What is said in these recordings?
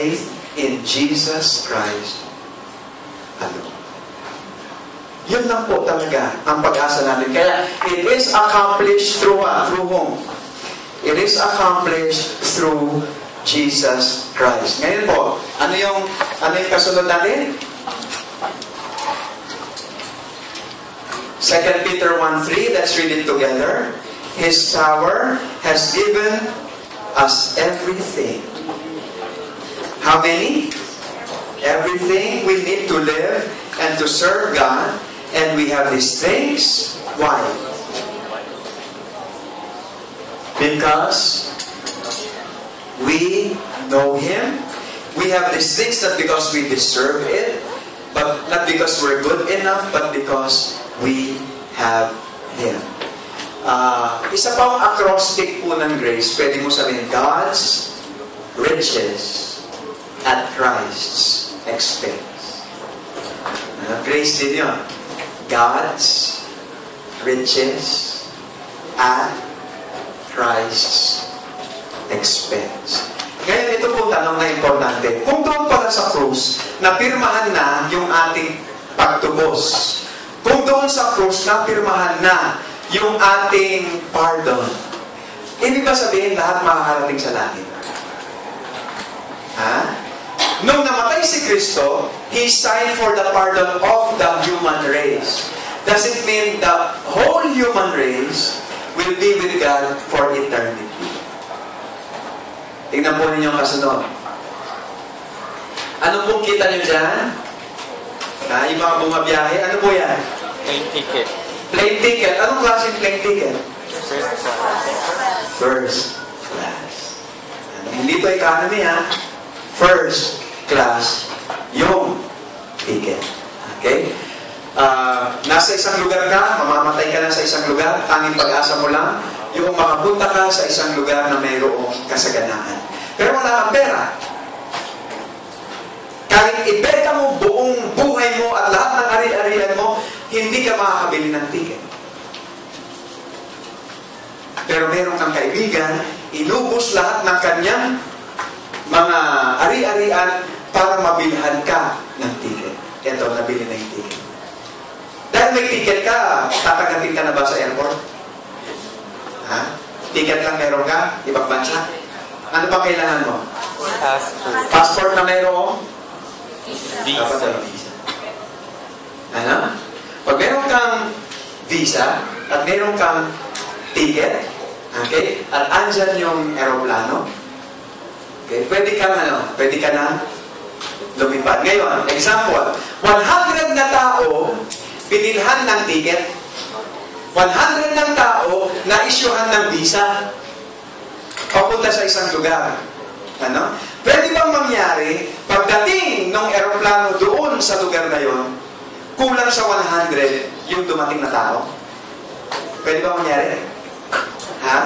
faith in Jesus Christ alone. Yun lang po talaga ang pag-asa natin. Kaya, it is accomplished through what? Through whom? It is accomplished through Jesus Christ. Ngayon po, ano yung kasunod natin? 2 Peter 1:3, let's read it together. His power has given us everything. How many? Everything we need to live and to serve God, and we have these things. Why? Because we know Him. We have these things not because we deserve it, but not because we're good enough, but because we have Him. Isa pang acrostic po ng grace, pwede mo sabihin, God's riches at Christ's expense. Grace din yun. God's riches at Christ's expense. Ngayon, ito po tanong na importante. Kung doon pala sa krus, napirmahan na yung ating pagtubos. Kung doon sa krus, napirmahan na yung ating pardon. Ibig ba sabihin lahat makakarating sa langit? Ha? Nung namatay si Kristo, He signed for the pardon of the human race. Does it mean the whole human race will be with God for eternity? Tingnan po ninyo ang kasunod. Ano pong kita nyo dyan? Yung mga bumabiyahe, ano po yan? Plane ticket. Plane ticket. Anong klaseng plane ticket? First class. First class. Hindi ito economy, ha? First class yung ticket. Okay? Nasa isang lugar ka, mamamatay ka na sa isang lugar, tanging pag-asa mo lang, yung makapunta ka sa isang lugar na mayroong kasaganaan. Pero wala kang pera. Kahit ibenta mo buong buhay mo at lahat ng ari-arian mo, hindi ka makakabili ng ticket. Pero meron kang kaibigan, inubos lahat ng kanyang mga ari-arian para mabilhan ka ng ticket. Ito, nabili na yung ticket. Dahil may ticket ka, tatagatin ka na ba sa airport? Ha? Ticket lang meron ka? Ibang bansa? Ano ba kailangan mo? Passport. Passport na meron? Visa. Ano? Pag meron kang visa at meron kang ticket, okay, at andyan yung aeroplano, okay, pwede ka na lumipad. Ngayon, example, 100 na tao binilhan ng ticket, 100 ng tao na isyuhan ng visa papunta sa isang lugar. Ano? Pwede bang mangyari, pagdating ng aeroplano doon sa lugar na yon, kulang sa 100 yung dumating na tao? Pwede bang mangyari? Ha?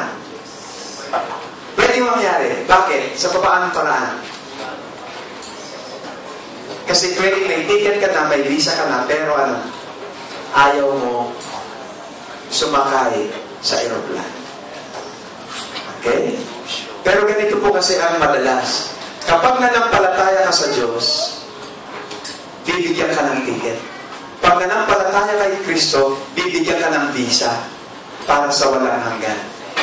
Pwede bang mangyari? Bakit? Sa papaanong paraan? Kasi pwede may ticket ka na, may visa ka na, pero ano? Ayaw mo sumakay sa aeroplano. Okay? Pero ganito po kasi ang madalas. Kapag nanampalataya ka sa Diyos, bibigyan ka ng ticket. Pag nanampalataya kay Kristo, bibigyan ka ng visa para sa walang hanggan.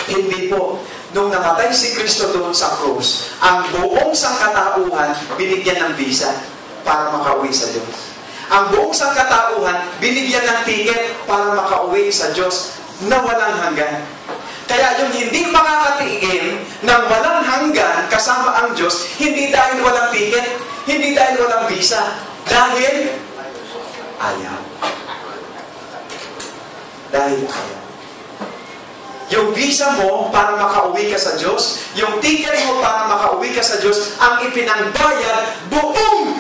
Hindi po. Nung namatay si Kristo doon sa krus, ang buong sangkatauhan binigyan ng visa para makauwi sa Diyos. Ang buong sangkatauhan binigyan ng ticket para makauwi sa Diyos na walang hanggan. Kaya yung hindi makakatingin ng walang hanggan kasama ang Diyos, hindi dahil walang ticket, hindi dahil walang visa, dahil ayaw. Dahil ayaw. Yung visa mo para makauwi ka sa Diyos, yung ticket mo para makauwi ka sa Diyos, ang ipinangbayad, buong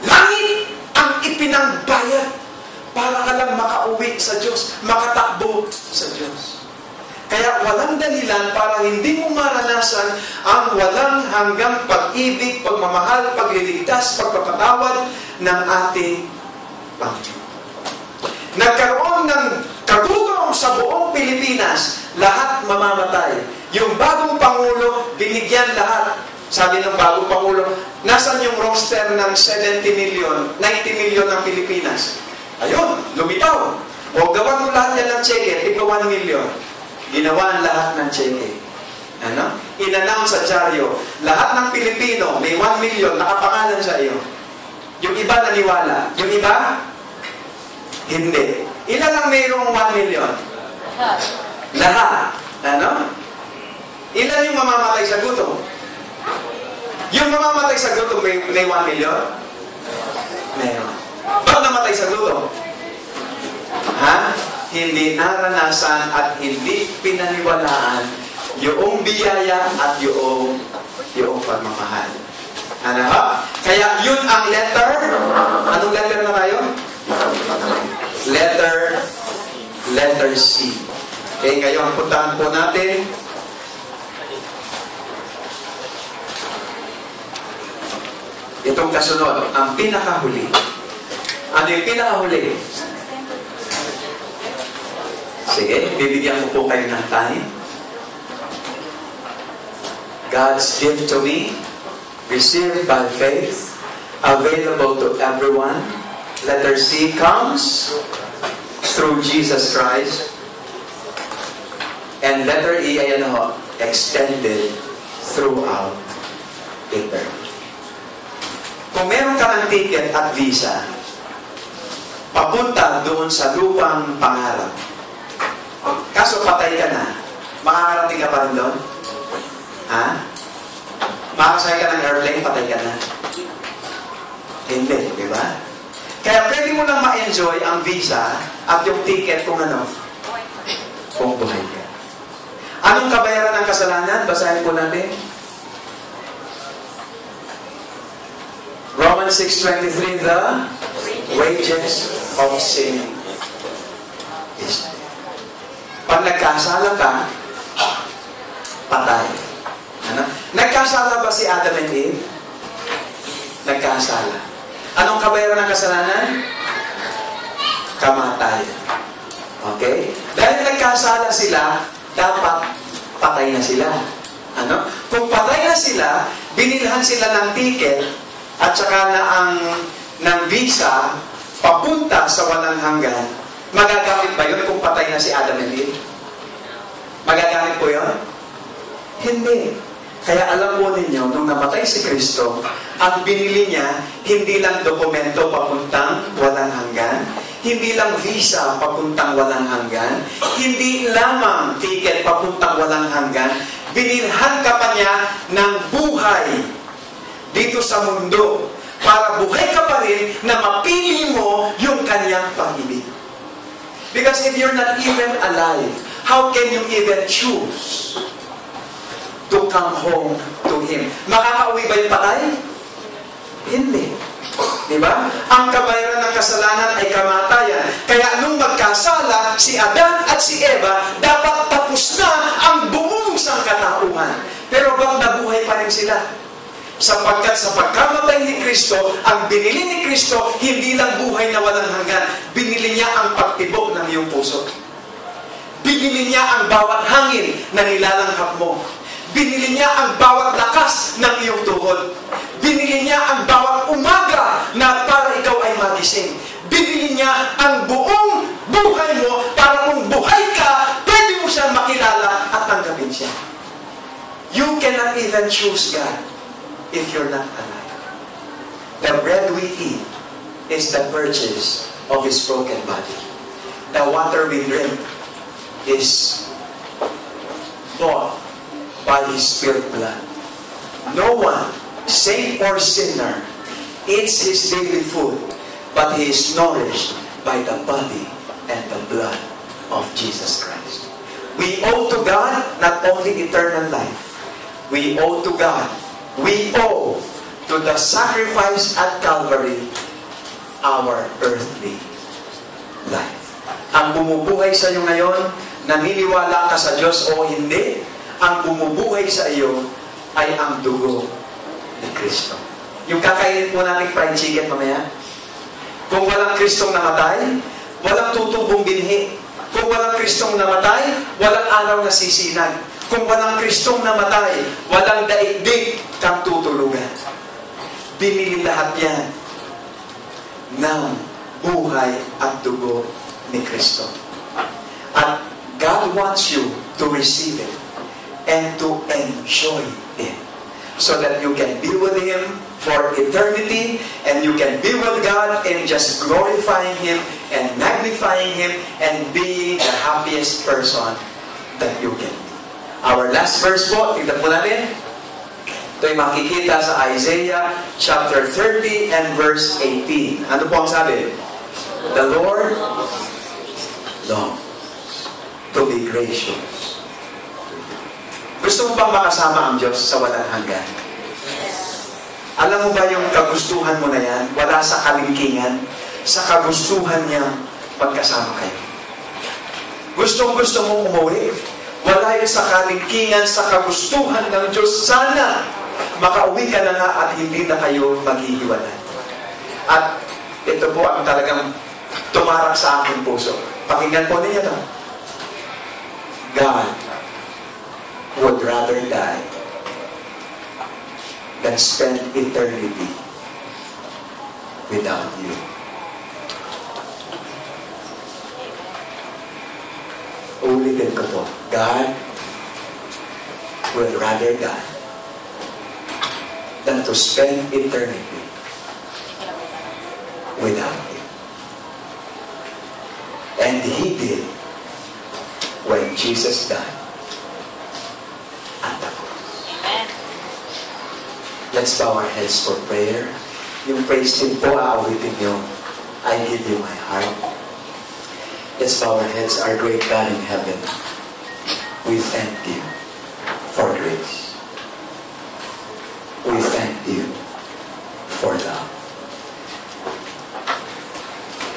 langit ang ipinangbayad para ka lang makauwi sa Diyos, makatakbo sa Diyos. Kaya walang dahilan para hindi mo maranasan ang walang hanggang pag-ibig, pagmamahal, pagliligtas, pagpapatawad ng ating Panginoon. Nagkaroon ng kagugong sa buong Pilipinas, lahat mamamatay. Yung bagong Pangulo, binigyan lahat. Sabi ng bagong Pangulo, nasa Nasaan yung roster ng 70 million, 90 million ng Pilipinas? Ayun, lumitaw. O gawan mo lahat yan ng cheque, tigwa 1 million. Ginawa lahat ng cheque. Ano? In-announce sa dyaryo, lahat ng Pilipino, may 1 million, nakapangalan sa iyo. Yung iba naniwala. Yung iba, hindi. Ilan ang mayroong 1 million? Lahat. Ano? Ilan yung mamamatay sa gutom? Yung mamamatay sa gutom, may 1 million? Meron. Ba't namatay sa gutom? Ha? Hindi naranasan at hindi pinaniwalaan yung biyaya at yung pagmamahal. Ano ba? Kaya yun ang letter. Anong letter na tayo? Letter C. Okay, ngayon puntahan po natin itong kasunod, ang pinakahuli. Ano yung pinakahuli? Sige, bibigyan ko po kayo ng time. God's gift to me, received by faith, available to everyone. Letter C comes through Jesus Christ. And letter E ay extended throughout eternity. Kung meron ka ng ticket at visa, papunta doon sa lupang pangarap. Kaso patay ka na, makakarating ka pa rin doon? Ha? Makakasakay ka ng airplane, patay ka na? Hindi, di ba? Kaya pwede mo lang ma-enjoy ang visa at yung ticket kung kung buhay ka. Anong kabayaran ng kasalanan? Basahin po natin. Romans 6:23, the wages of sin is death. Pag nagkasala ka, patay. Ano? Nagkasala ba si Adam and Eve? Nagkasala. Anong kabayaran ng kasalanan? Kamatayan. Okay? Dahil nagkasala sila, dapat patay na sila. Ano? Kung patay na sila, binilhan sila ng ticket at saka ng visa papunta sa walang hanggan, magagamit ba yun kung patay na si Adam and Eve? Magagamit po yun? Hindi. Kaya alam po ninyo, nung namatay si Kristo, ang binili niya, hindi lang dokumento papuntang walang hanggan, hindi lang visa papuntang walang hanggan, hindi lamang ticket papuntang walang hanggan, binilhan ka pa niya ng buhay dito sa mundo para buhay ka pa rin na mapili mo yung kanyang pag-ibig. Because if you're not even alive, how can you even choose to come home to Him? Makakauwi ba yung patay? Hindi. Diba? Ang kabayaran ng kasalanan ay kamatayan. Kaya nung magkasala, si Adan at si Eva, dapat tapos na ang buong sangkatauhan. Pero bang nabuhay pa rin sila? Sapagkat sa pagkamatay ni Kristo, ang binili ni Kristo, hindi lang buhay na walang hanggan. Binili niya ang pagtibok ng iyong puso. Binili niya ang bawat hangin na nilalanghap mo. Binili niya ang bawat lakas ng iyong tuhod. Binili niya ang bawat umaga na para ikaw ay magising. Binili niya ang buong buhay mo para kung buhay ka, pwede mo siyang makilala at tanggapin siya. You cannot even choose God if you're not alive. The bread we eat is the purchase of His broken body. The water we drink is bought by His spirit blood. No one, saint or sinner, eats his daily food, but he is nourished by the body and the blood of Jesus Christ. We owe to God not only eternal life. We owe to God, we owe to the sacrifice at Calvary our earthly life. Ang bumubuhay sa iyo ngayon, naniniwala ka sa Diyos o hindi, ang bumubuhay sa iyo ay ang dugo ni Kristo. Yung kakainin po natin fried chicken mamaya, kung walang Kristong namatay, walang tutubong binhi. Kung walang Kristong namatay, walang araw na sisinag. Kung walang Kristong namatay, walang daigdig kang tutulugan. binili lahat yan ng buhay at dugo ni Kristo. At God wants you to receive it and to enjoy it so that you can be with Him for eternity and you can be with God and just glorifying Him and magnifying Him and being the happiest person that you can be. Our last verse po, tignan po natin. Ito'y makikita sa Isaiah chapter 30 and verse 18. Ano po ang sabi? The Lord longs to be gracious. Gusto mo bang makasama ang Diyos sa walang hanggan? Alam mo ba yung kagustuhan mo na yan? Wala sa kalingkingan. Sa kagustuhan niyang magkasama kayo. Gustong-gusto mong umuwi. Wala yung sa kalingkingan, sa kagustuhan ng Diyos. Sana makauwi ka na nga at hindi na kayo maghihiwalay. At ito po ang talagang tumarak sa aking puso. Pakinggan po ninyo ito. God would rather die than spend eternity without you. Ulitin ko po. God would rather die than to spend eternity without you. And He did when Jesus died at the cross. Amen. Let's bow our heads for prayer. Yung praise team po, aawitin nyo, I give you my heart. Let's bow our heads. Our great God in heaven, we thank you for grace. We thank you for love.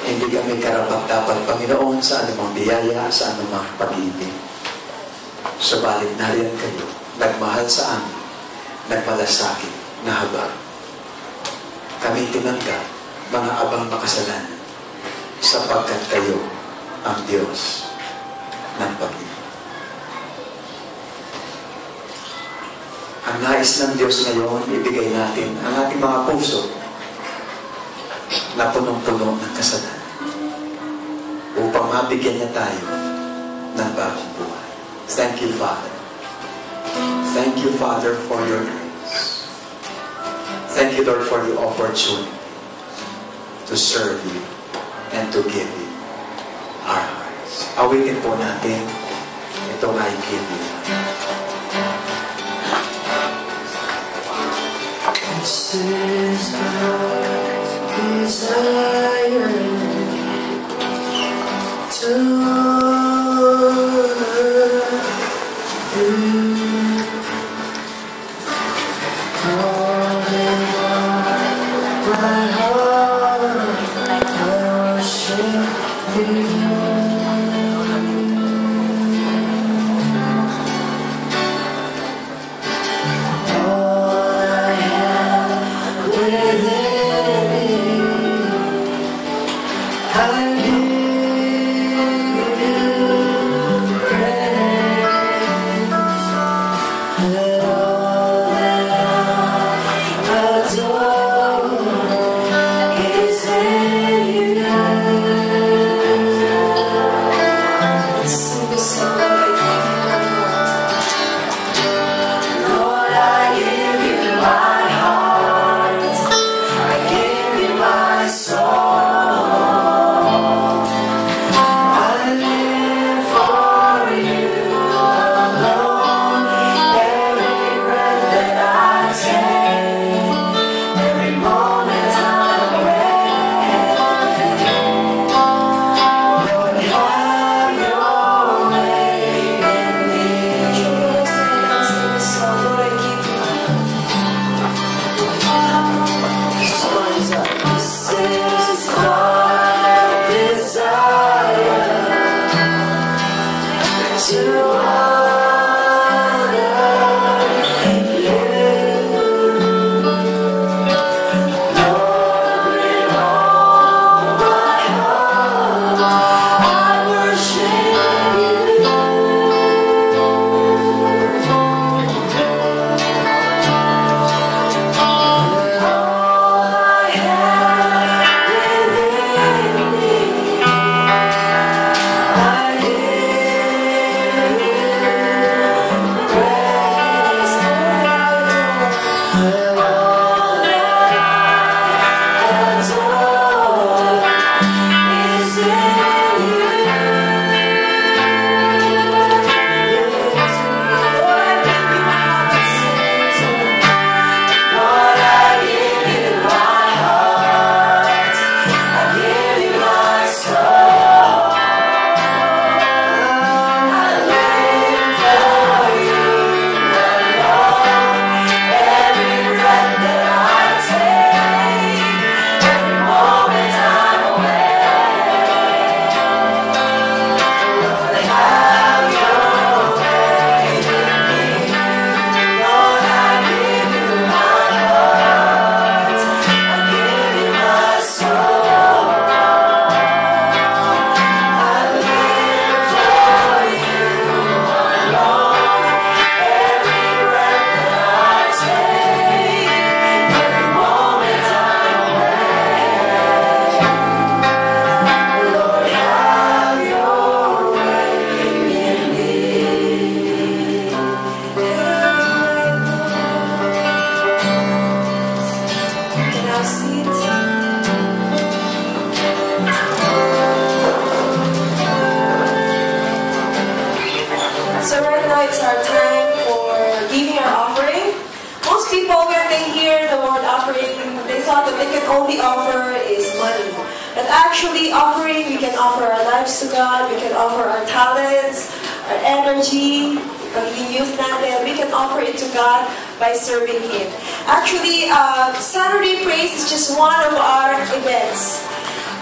Hindi kami karapat-dapat, Panginoon, sa anumang biyaya, sa anumang pag-ibig. Subalit nariyan kayo, nagmahal sa amin, nagmalasakit na habang kami tinanggap, mga abang makasalanan, sapagkat kayo ang Diyos ng pag-ibig. Ang nais ng Diyos ngayon, ibigay natin ang ating mga puso na punong-puno ng kasalanan upang mabigyan niya tayo ng bagong buhay. Thank you, Father. Thank you, Father, for your grace. Thank you, Lord, for the opportunity to serve you and to give you our hearts. Awitin po natin itong I give you. This is my desire to a seat. So right now it's our time for giving our offering. Most people, when they hear the word offering, they thought that they can only offer is money. But actually, offering, we can offer our lives to God, we can offer our talents, our energy, pagiging youth natin, we can offer it to God by serving Him. Actually, Saturday Praise is just one of our events.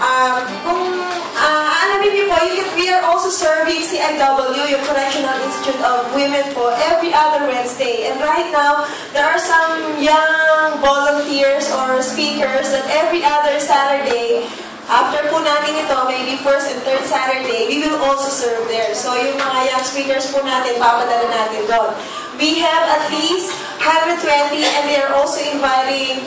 Alamin niyo po, we are also serving CIW, yung Correctional Institute of Women po, every other Wednesday. And right now, there are some young volunteers or speakers that every other Saturday, after po natin ito, maybe first and third Saturday, we will also serve there. So yung mga young speakers po natin, papadala natin doon. We have at least 120 and they are also inviting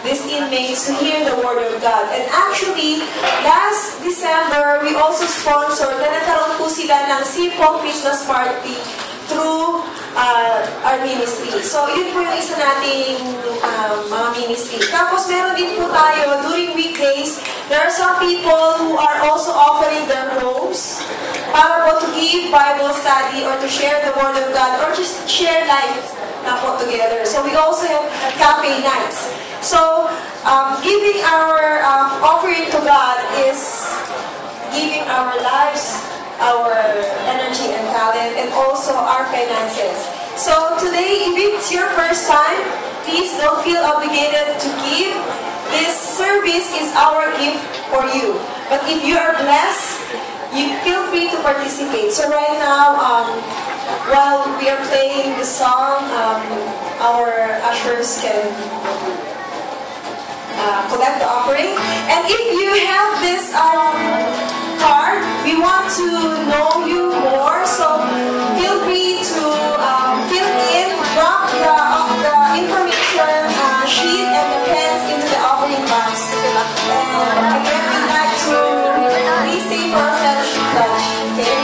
these inmates to hear the Word of God. And actually, last December, we also sponsored na nagkaroon po sila ng simple Christmas party through our ministry. So, yun po yung isa nating mga ministry. Tapos, meron din po tayo, during weekdays, there are some people who are also offering their homes para po to give Bible study or to share the Word of God or just share life na po together. So, we also have cafe nights. So, giving our offering to God is giving our lives, our energy and talent, and also our finances. So today, if it's your first time, please don't feel obligated to give. This service is our gift for you. But if you are blessed, you feel free to participate. So right now, while we are playing the song, our ushers can collect the offering. And if you have this card, we want to know you more, so feel free to fill in, drop the information sheet and the pens into the offering box. And again, we'd like to please stay for our fellowship lunch, okay?